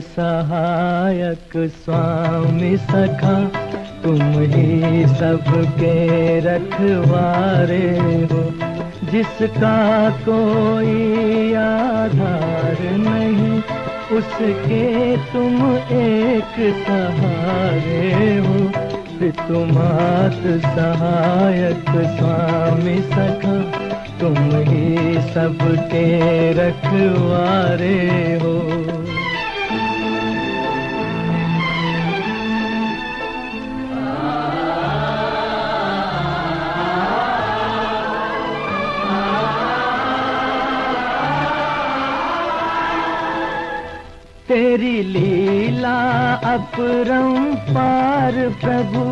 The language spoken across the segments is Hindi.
सहायक स्वामी सखा, तुम ही सबके रखवारे हो। जिसका कोई आधार नहीं, उसके तुम एक सहारे हो। पितुमात सहायक स्वामी सखा, तुम ही सबके रखवारे हो। तेरी लीला अपरंपार प्रभु,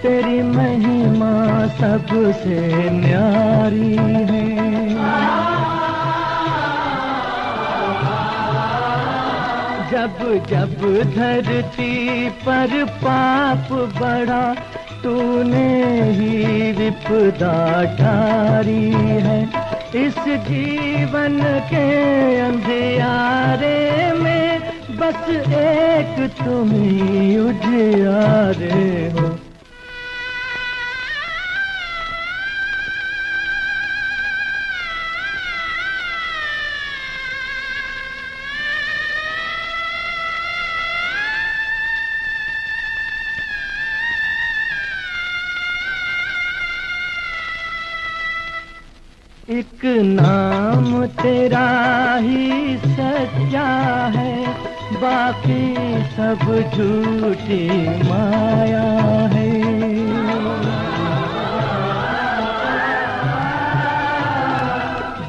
तेरी महिमा सबसे न्यारी है। जब जब धरती पर पाप बढ़ा, तूने ही विपदा टारी है। इस जीवन के अंधियारे में बस एक तुम ही उजियारे हो। एक नाम तेरा ही सच्चा है, बाकी सब झूठी माया है।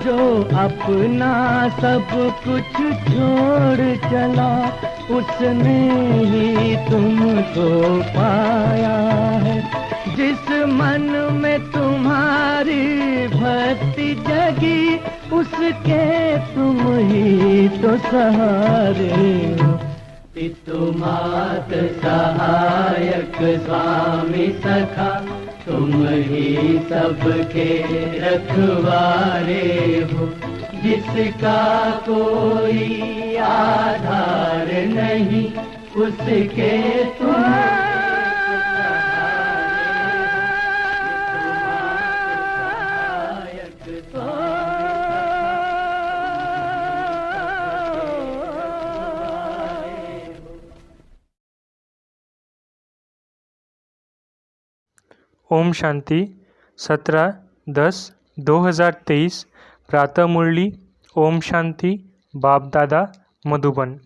जो अपना सब कुछ छोड़ चला, उसने ही तुमको पाया है। जिस मन में तुम्हारी भक्ति जगी, उसके तुम ही तो सहारे हो। पितुमात सहायक स्वामी सखा, तुम ही सबके रखवारे हो। जिसका कोई आधार नहीं, उसके तुम ओम शांति। 17/10/2023 प्रातः मुरली। ओम शांति। बाप दादा मधुबन।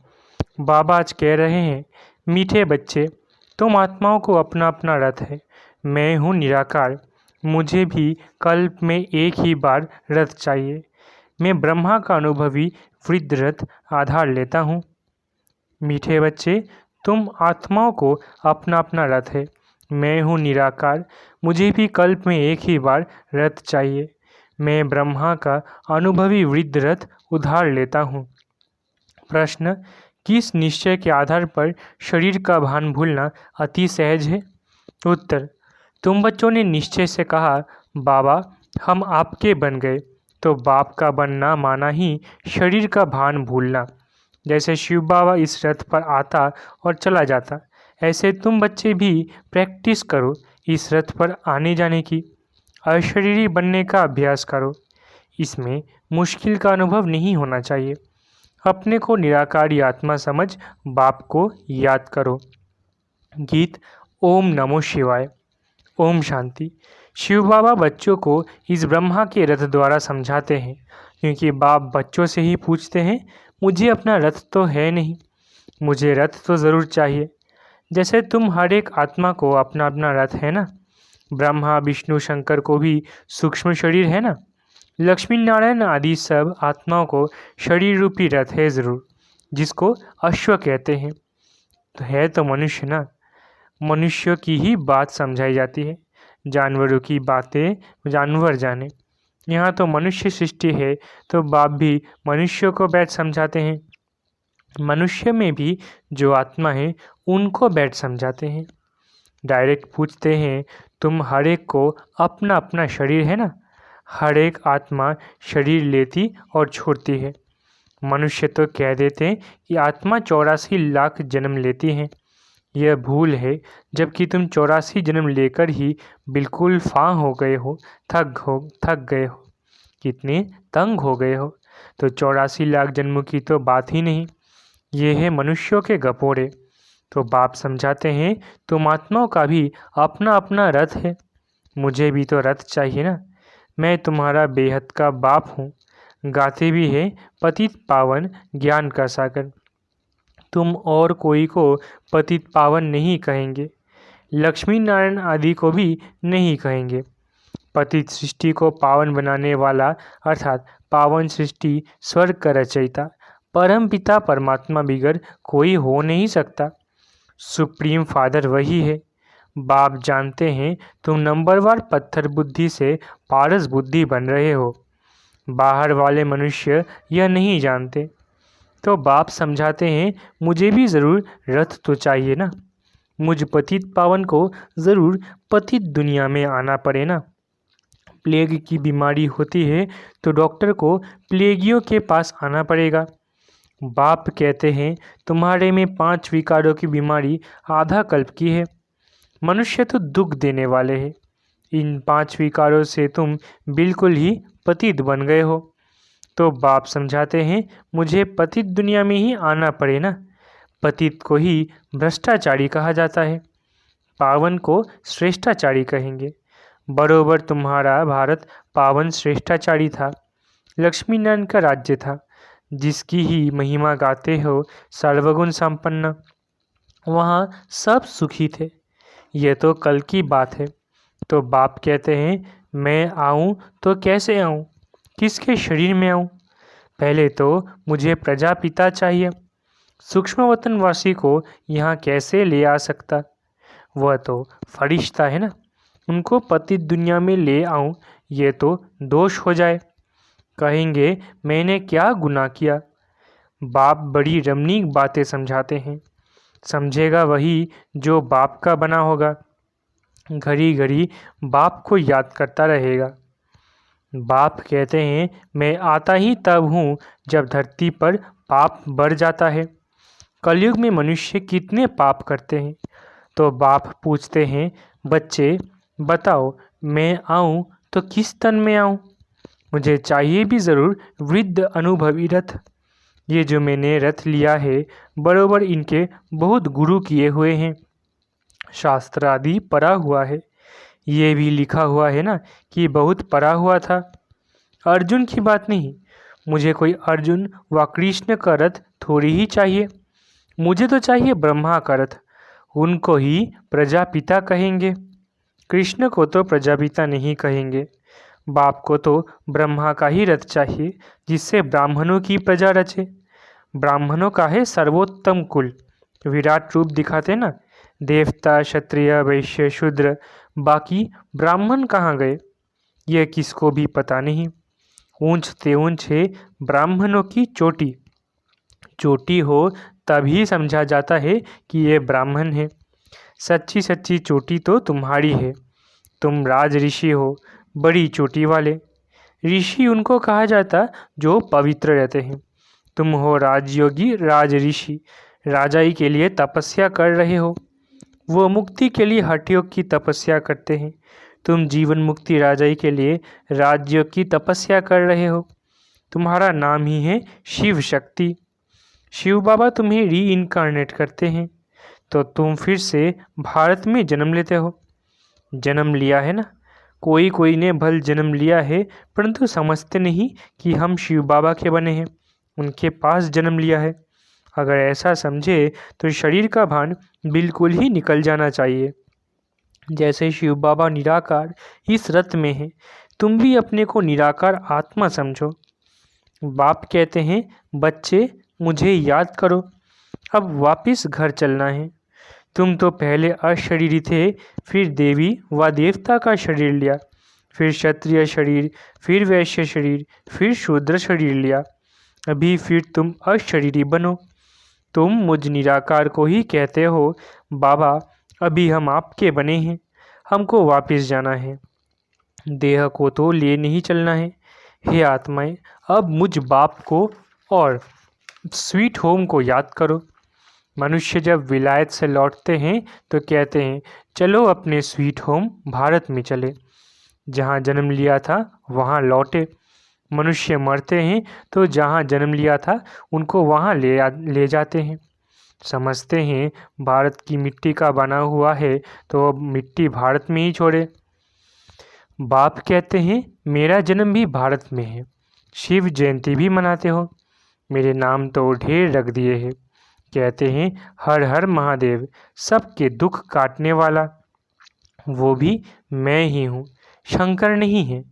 बाबा आज कह रहे हैं, मीठे बच्चे, तुम आत्माओं को अपना अपना रथ है। मैं हूँ निराकार, मुझे भी कल्प में एक ही बार रथ चाहिए। मैं ब्रह्मा का अनुभवी वृद्ध रथ आधार लेता हूँ। मीठे बच्चे, तुम आत्माओं को अपना अपना रथ है। मैं हूँ निराकार, मुझे भी कल्प में एक ही बार रथ चाहिए। मैं ब्रह्मा का अनुभवी वृद्ध रथ उधार लेता हूँ। प्रश्न, किस निश्चय के आधार पर शरीर का भान भूलना अति सहज है? उत्तर, तुम बच्चों ने निश्चय से कहा, बाबा हम आपके बन गए, तो बाप का बनना माना ही शरीर का भान भूलना। जैसे शिव बाबा इस रथ पर आता और चला जाता, ऐसे तुम बच्चे भी प्रैक्टिस करो इस रथ पर आने जाने की। अशरीरी बनने का अभ्यास करो। इसमें मुश्किल का अनुभव नहीं होना चाहिए। अपने को निराकारी आत्मा समझ बाप को याद करो। गीत ओम नमो शिवाय। ओम शांति। शिव बाबा बच्चों को इस ब्रह्मा के रथ द्वारा समझाते हैं, क्योंकि बाप बच्चों से ही पूछते हैं, मुझे अपना रथ तो है नहीं, मुझे रथ तो ज़रूर चाहिए। जैसे तुम हर एक आत्मा को अपना अपना रथ है ना। ब्रह्मा विष्णु शंकर को भी सूक्ष्म शरीर है ना। लक्ष्मी नारायण आदि सब आत्माओं को शरीर रूपी रथ है ज़रूर, जिसको अश्व कहते हैं। तो है तो मनुष्य ना। मनुष्यों की ही बात समझाई जाती है, जानवरों की बातें जानवर जाने। यहाँ तो मनुष्य सृष्टि है, तो बाप भी मनुष्यों को बैठ समझाते हैं। मनुष्य में भी जो आत्मा है उनको बैठ समझाते हैं। डायरेक्ट पूछते हैं, तुम हर एक को अपना अपना शरीर है ना। हर एक आत्मा शरीर लेती और छोड़ती है। मनुष्य तो कह देते हैं कि आत्मा 84 लाख जन्म लेती है। यह भूल है, जबकि तुम 84 जन्म लेकर ही बिल्कुल फां हो गए हो, थक गए हो, कितने तंग हो गए हो। तो 84 लाख जन्मों की तो बात ही नहीं। ये है मनुष्यों के गपोरे। तो बाप समझाते हैं तुम आत्माओं का भी अपना अपना रथ है। मुझे भी तो रथ चाहिए ना। मैं तुम्हारा बेहद का बाप हूँ। गाते भी है पतित पावन ज्ञान का सागर। तुम और कोई को पतित पावन नहीं कहेंगे, लक्ष्मी नारायण आदि को भी नहीं कहेंगे। पतित सृष्टि को पावन बनाने वाला अर्थात पावन सृष्टि स्वर्ग का रचयिता परम पिता परमात्मा बिगर कोई हो नहीं सकता। सुप्रीम फादर वही है। बाप जानते हैं तुम नंबरवार पत्थर बुद्धि से पारस बुद्धि बन रहे हो। बाहर वाले मनुष्य यह नहीं जानते। तो बाप समझाते हैं मुझे भी ज़रूर रथ तो चाहिए ना। मुझ पतित पावन को ज़रूर पतित दुनिया में आना पड़े ना। प्लेग की बीमारी होती है तो डॉक्टर को प्लेगियों के पास आना पड़ेगा। बाप कहते हैं तुम्हारे में 5 विकारों की बीमारी आधा कल्प की है। मनुष्य तो दुख देने वाले हैं। इन 5 विकारों से तुम बिल्कुल ही पतित बन गए हो। तो बाप समझाते हैं मुझे पतित दुनिया में ही आना पड़े ना। पतित को ही भ्रष्टाचारी कहा जाता है, पावन को श्रेष्ठाचारी कहेंगे। बरोबर तुम्हारा भारत पावन श्रेष्ठाचारी था। लक्ष्मी नारायण का राज्य था, जिसकी ही महिमा गाते हो सर्वगुण संपन्न। वहाँ सब सुखी थे। यह तो कल की बात है। तो बाप कहते हैं मैं आऊँ तो कैसे आऊँ, किसके शरीर में आऊँ। पहले तो मुझे प्रजापिता चाहिए। सूक्ष्म वतनवासी को यहाँ कैसे ले आ सकता। वह तो फरिश्ता है ना। उनको पतित दुनिया में ले आऊँ ये तो दोष हो जाए। कहेंगे मैंने क्या गुनाह किया। बाप बड़ी रमणीक बातें समझाते हैं। समझेगा वही जो बाप का बना होगा। घड़ी घड़ी बाप को याद करता रहेगा। बाप कहते हैं मैं आता ही तब हूँ जब धरती पर पाप बढ़ जाता है। कलयुग में मनुष्य कितने पाप करते हैं। तो बाप पूछते हैं बच्चे बताओ मैं आऊँ तो किस तन में आऊँ। मुझे चाहिए भी ज़रूर वृद्ध अनुभवी रथ। ये जो मैंने रथ लिया है बरोबर इनके बहुत गुरु किए हुए हैं। शास्त्र आदि पढ़ा हुआ है। ये भी लिखा हुआ है ना कि बहुत पढ़ा हुआ था। अर्जुन की बात नहीं। मुझे कोई अर्जुन व कृष्ण का रथ थोड़ी ही चाहिए। मुझे तो चाहिए ब्रह्मा का रथ। उनको ही प्रजापिता कहेंगे। कृष्ण को तो प्रजापिता नहीं कहेंगे। बाप को तो ब्रह्मा का ही रथ चाहिए, जिससे ब्राह्मणों की प्रजा रचे। ब्राह्मणों का है सर्वोत्तम कुल। विराट रूप दिखाते ना, देवता क्षत्रिय वैश्य शूद्र। बाकी ब्राह्मण कहाँ गए यह किसको भी पता नहीं। ऊंचते ऊंचे ब्राह्मणों की चोटी। चोटी हो तभी समझा जाता है कि ये ब्राह्मण है। सच्ची सच्ची चोटी तो तुम्हारी है। तुम राज ऋषि हो, बड़ी चोटी वाले। ऋषि उनको कहा जाता जो पवित्र रहते हैं। तुम हो राजयोगी राज ऋषि। राजाई के लिए तपस्या कर रहे हो। वो मुक्ति के लिए हठयोग की तपस्या करते हैं। तुम जीवन मुक्ति राजाई के लिए राजयोग की तपस्या कर रहे हो। तुम्हारा नाम ही है शिव शक्ति। शिव बाबा तुम्हें री इनकारनेट करते हैं तो तुम फिर से भारत में जन्म लेते हो। जन्म लिया है ना। कोई ने भल जन्म लिया है, परंतु समझते नहीं कि हम शिव बाबा के बने हैं, उनके पास जन्म लिया है। अगर ऐसा समझे तो शरीर का भान बिल्कुल ही निकल जाना चाहिए। जैसे शिव बाबा निराकार इस रथ में है, तुम भी अपने को निराकार आत्मा समझो। बाप कहते हैं बच्चे मुझे याद करो, अब वापस घर चलना है। तुम तो पहले अशरीरी थे, फिर देवी व देवता का शरीर लिया, फिर क्षत्रिय शरीर, फिर वैश्य शरीर, फिर शूद्र शरीर लिया। अभी फिर तुम अशरीरी बनो। तुम मुझ निराकार को ही कहते हो बाबा अभी हम आपके बने हैं, हमको वापस जाना है। देह को तो ले नहीं चलना है। हे आत्माएं, अब मुझ बाप को और स्वीट होम को याद करो। मनुष्य जब विलायत से लौटते हैं तो कहते हैं, चलो अपने स्वीट होम भारत में चले। जहाँ जन्म लिया था वहाँ लौटे। मनुष्य मरते हैं तो जहाँ जन्म लिया था उनको वहाँ ले जाते हैं। समझते हैं भारत की मिट्टी का बना हुआ है तो अब मिट्टी भारत में ही छोड़े। बाप कहते हैं, मेरा जन्म भी भारत में है। शिव जयंती भी मनाते हो। मेरे नाम तो ढेर रख दिए हैं। कहते हैं, हर हर महादेव, सबके दुख काटने वाला। वो भी मैं ही हूँ, शंकर नहीं है।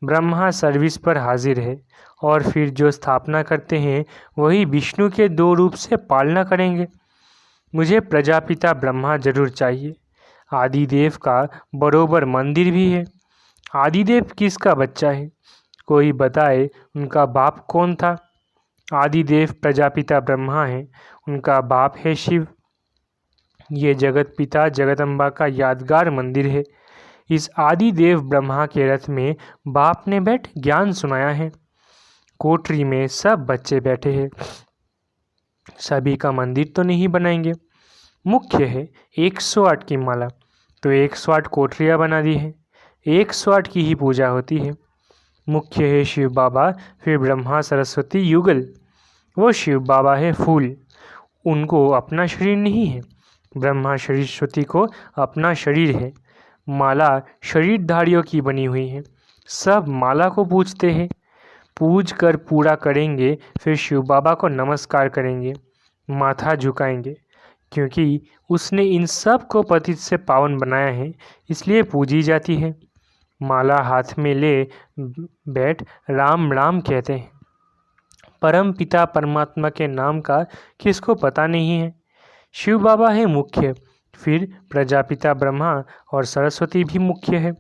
ब्रह्मा सर्विस पर हाजिर है और फिर जो स्थापना करते हैं वही विष्णु के 2 रूप से पालना करेंगे। मुझे प्रजापिता ब्रह्मा जरूर चाहिए। आदिदेव का बरोबर मंदिर भी है। आदिदेव किसका बच्चा है? कोई बताए उनका बाप कौन था? आदिदेव प्रजापिता ब्रह्मा है, उनका बाप है शिव। ये जगत पिता जगदम्बा का यादगार मंदिर है। इस आदिदेव ब्रह्मा के रथ में बाप ने बैठ ज्ञान सुनाया है। कोठरी में सब बच्चे बैठे हैं। सभी का मंदिर तो नहीं बनाएंगे। मुख्य है 108 की माला, तो 108 कोठरियाँ बना दी है। 108 की ही पूजा होती है। मुख्य है शिव बाबा, फिर ब्रह्मा सरस्वती युगल। वो शिव बाबा है फूल, उनको अपना शरीर नहीं है। ब्रह्मा सरस्वती को अपना शरीर है। माला शरीरधारियों की बनी हुई है। सब माला को पूजते हैं। पूज कर पूरा करेंगे, फिर शिव बाबा को नमस्कार करेंगे, माथा झुकाएंगे, क्योंकि उसने इन सब को पतित से पावन बनाया है, इसलिए पूजी जाती है। माला हाथ में ले बैठ राम राम कहते हैं। परम पिता परमात्मा के नाम का किसको पता नहीं है? शिव बाबा है मुख्य, फिर प्रजापिता ब्रह्मा और सरस्वती भी मुख्य है।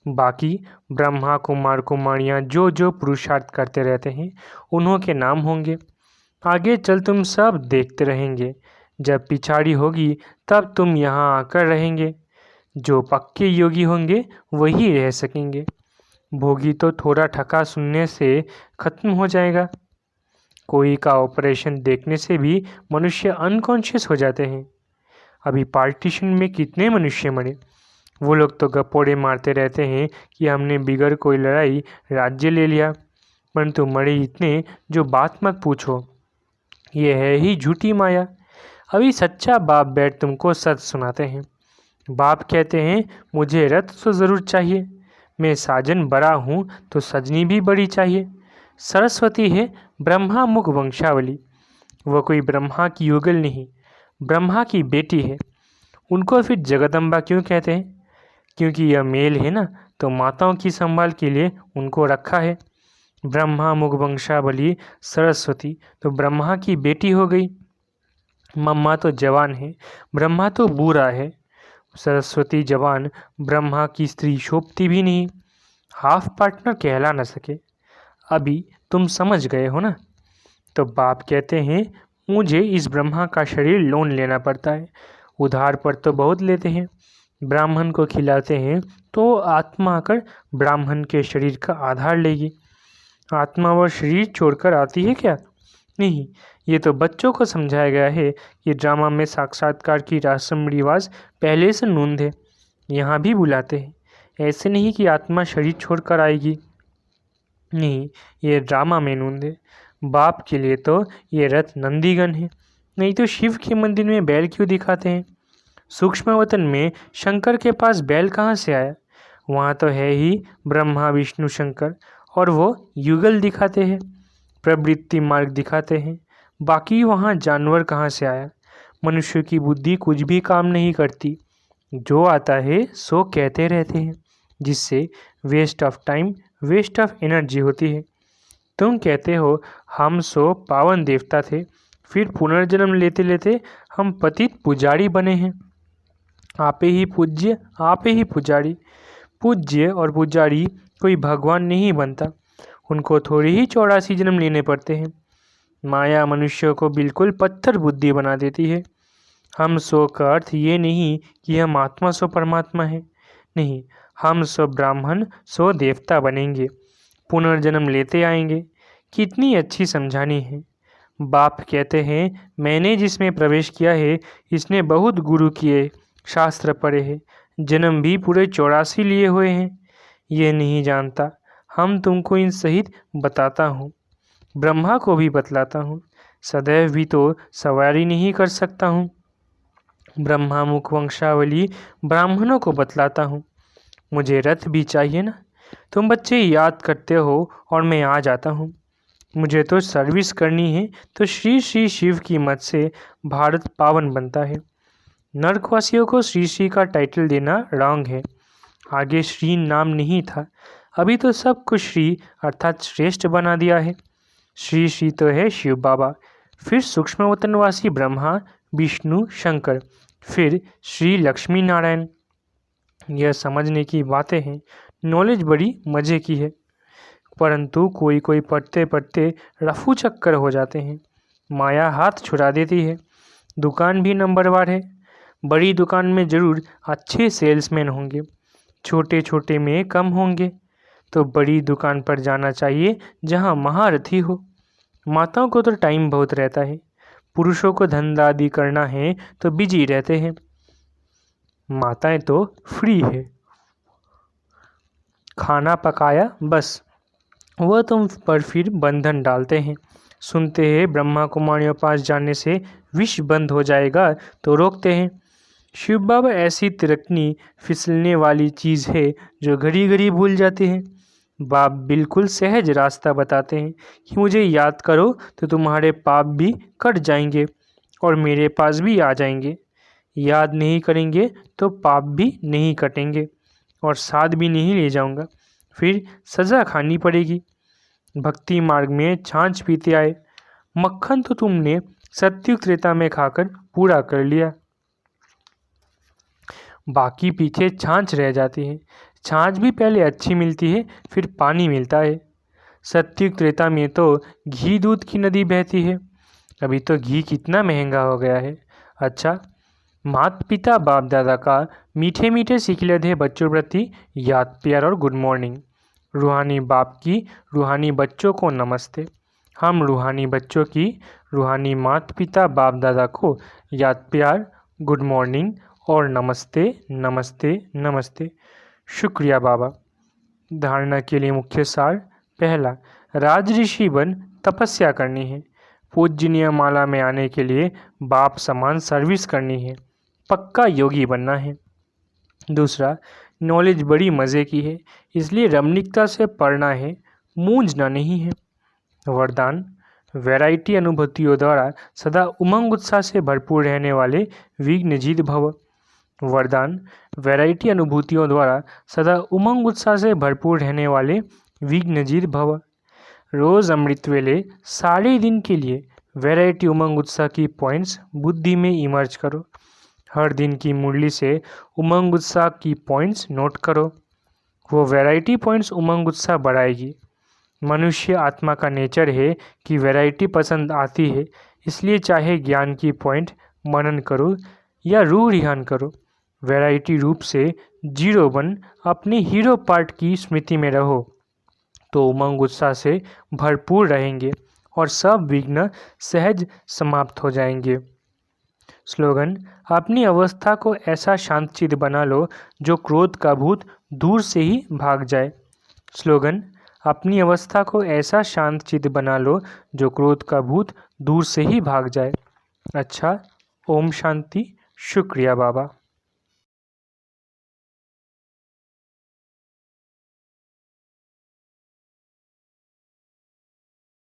बाकी ब्रह्मा कुमार कुमारियाँ जो जो पुरुषार्थ करते रहते हैं उन्हों के नाम होंगे। आगे चल तुम सब देखते रहेंगे। जब पिछाड़ी होगी तब तुम यहाँ आकर रहेंगे। जो पक्के योगी होंगे वही रह सकेंगे। भोगी तो थोड़ा ठका सुनने से खत्म हो जाएगा। कोई का ऑपरेशन देखने से भी मनुष्य अनकॉन्शियस हो जाते हैं। अभी पार्टीशन में कितने मनुष्य मरे। वो लोग तो गप्पोड़े मारते रहते हैं कि हमने बिगड़ कोई लड़ाई राज्य ले लिया, परंतु मरे इतने जो बात मत पूछो। ये है ही झूठी माया। अभी सच्चा बाप बैठ तुमको सच सुनाते हैं। बाप कहते हैं, मुझे रथ तो ज़रूर चाहिए। मैं साजन बड़ा हूँ तो सजनी भी बड़ी चाहिए। सरस्वती है ब्रह्मा मुख वंशावली। वह कोई ब्रह्मा की युगल नहीं, ब्रह्मा की बेटी है। उनको फिर जगदम्बा क्यों कहते हैं? क्योंकि यह मेल है ना, तो माताओं की संभाल के लिए उनको रखा है। ब्रह्मा मुख वंशावली सरस्वती तो ब्रह्मा की बेटी हो गई। मम्मा तो जवान है, ब्रह्मा तो बूढ़ा है। सरस्वती जवान, ब्रह्मा की स्त्री शोभती भी नहीं, हाफ पार्टनर कहला न सके। अभी तुम समझ गए हो ना? तो बाप कहते हैं, मुझे इस ब्रह्मा का शरीर लोन लेना पड़ता है। उधार पर तो बहुत लेते हैं। ब्राह्मण को खिलाते हैं तो आत्मा आकर ब्राह्मण के शरीर का आधार लेगी। आत्मा वह शरीर छोड़कर आती है क्या? नहीं, ये तो बच्चों को समझाया गया है कि ड्रामा में साक्षात्कार की रस्म रिवाज पहले से नूंद है। यहाँ भी बुलाते हैं, ऐसे नहीं कि आत्मा शरीर छोड़कर आएगी। नहीं, ये ड्रामा में नूंद है। बाप के लिए तो ये रथ नंदीगण है, नहीं तो शिव के मंदिर में बैल क्यों दिखाते हैं? सूक्ष्म वतन में शंकर के पास बैल कहाँ से आया? वहाँ तो है ही ब्रह्मा विष्णु शंकर, और वो युगल दिखाते हैं, प्रवृत्ति मार्ग दिखाते हैं। बाकी वहाँ जानवर कहाँ से आया? मनुष्य की बुद्धि कुछ भी काम नहीं करती। जो आता है सो कहते रहते हैं, जिससे waste of time, waste of energy होती है। तुम कहते हो हम सो पावन देवता थे, फिर पुनर्जन्म लेते लेते हम पतित पुजारी बने हैं। आपे ही पूज्य, आपे ही पुजारी। पूज्य और पुजारी कोई भगवान नहीं बनता, उनको थोड़ी ही 84 जन्म लेने पड़ते हैं। माया मनुष्य को बिल्कुल पत्थर बुद्धि बना देती है। हम सो का अर्थ ये नहीं कि हम आत्मा सो परमात्मा है, नहीं, हम सो ब्राह्मण सो देवता बनेंगे, पुनर्जन्म लेते आएंगे। कितनी अच्छी समझानी है। बाप कहते हैं, मैंने जिसमें प्रवेश किया है इसने बहुत गुरु किए, शास्त्र पढ़े हैं, जन्म भी पूरे 84 लिए हुए हैं। ये नहीं जानता, हम तुमको इन सहित बताता हूँ। ब्रह्मा को भी बतलाता हूँ, सदैव भी तो सवारी नहीं कर सकता हूँ। ब्रह्मा मुख वंशावली ब्राह्मणों को बतलाता हूँ। मुझे रथ भी चाहिए ना। तुम बच्चे याद करते हो और मैं आ जाता हूँ। मुझे तो सर्विस करनी है तो श्री श्री शिव की मत से भारत पावन बनता है। नरकवासियों को श्री श्री का टाइटल देना रॉन्ग है। आगे श्री नाम नहीं था, अभी तो सब कुछ श्री अर्थात श्रेष्ठ बना दिया है। श्री श्री तो है शिव बाबा, फिर सूक्ष्म वतनवासी ब्रह्मा विष्णु शंकर, फिर श्री लक्ष्मी नारायण। यह समझने की बातें हैं, नॉलेज बड़ी मज़े की है, परंतु कोई कोई पढ़ते पढ़ते रफू चक्कर हो जाते हैं। माया हाथ छुड़ा देती है। दुकान भी नंबरवार है। बड़ी दुकान में ज़रूर अच्छे सेल्समैन होंगे, छोटे छोटे में कम होंगे। तो बड़ी दुकान पर जाना चाहिए जहाँ महारथी हो। माताओं को तो टाइम बहुत रहता है, पुरुषों को धंधा आदि करना है तो बिजी रहते हैं। माताएं तो फ्री है, खाना पकाया बस, वह तुम पर फिर बंधन डालते हैं। सुनते हैं ब्रह्मा कुमारियों पास जाने से विष बंद हो जाएगा तो रोकते हैं। शिव बाबा ऐसी तिरकनी फिसलने वाली चीज़ है जो घड़ी घड़ी भूल जाते हैं। बाप बिल्कुल सहज रास्ता बताते हैं कि मुझे याद करो तो तुम्हारे पाप भी कट जाएंगे और मेरे पास भी आ जाएंगे। याद नहीं करेंगे तो पाप भी नहीं कटेंगे और साथ भी नहीं ले जाऊंगा, फिर सज़ा खानी पड़ेगी। भक्ति मार्ग में छाछ पीते आए, मक्खन तो तुमने सत्युग त्रेता में खाकर पूरा कर लिया, बाकी पीछे छाछ रह जाती है। छाछ भी पहले अच्छी मिलती है, फिर पानी मिलता है। सत्युग त्रेता में तो घी दूध की नदी बहती है, अभी तो घी कितना महंगा हो गया है। अच्छा, माता पिता बाप दादा का मीठे मीठे सिखिलधे बच्चों प्रति याद प्यार और गुड मॉर्निंग। रूहानी बाप की रूहानी बच्चों को नमस्ते। हम रूहानी बच्चों की रूहानी माता पिता बाप दादा को याद प्यार, गुड मॉर्निंग और नमस्ते नमस्ते नमस्ते। शुक्रिया बाबा। धारणा के लिए मुख्य सार। पहला, राजऋषि बन तपस्या करनी है। पूजनीय माला में आने के लिए बाप समान सर्विस करनी है, पक्का योगी बनना है। दूसरा, नॉलेज बड़ी मज़े की है, इसलिए रमणीकता से पढ़ना है, मूंझना नहीं है। वरदान, वैरायटी अनुभूतियों द्वारा सदा उमंग उत्साह से भरपूर रहने वाले विघ्नजीत भव। वरदान, वैरायटी अनुभूतियों द्वारा सदा उमंग उत्साह से भरपूर रहने वाले विघ्नजीत भव। रोज़ अमृत वेले सारे दिन के लिए वैरायटी उमंग उत्साह की पॉइंट्स बुद्धि में इमर्ज करो। हर दिन की मुरली से उमंग उत्साह की पॉइंट्स नोट करो, वो वैरायटी पॉइंट्स उमंग उत्साह बढ़ाएगी। मनुष्य आत्मा का नेचर है कि वैरायटी पसंद आती है, इसलिए चाहे ज्ञान की पॉइंट मनन करो या रूह रिहान करो, वैरायटी रूप से जीरो बन अपने हीरो पार्ट की स्मृति में रहो तो उमंग उत्साह से भरपूर रहेंगे और सब विघ्न सहज समाप्त हो जाएंगे। स्लोगन, अपनी अवस्था को ऐसा शांतचित्त बना लो जो क्रोध का भूत दूर से ही भाग जाए। स्लोगन, अपनी अवस्था को ऐसा शांतचित्त बना लो जो क्रोध का भूत दूर से ही भाग जाए। अच्छा, ओम शांति। शुक्रिया बाबा।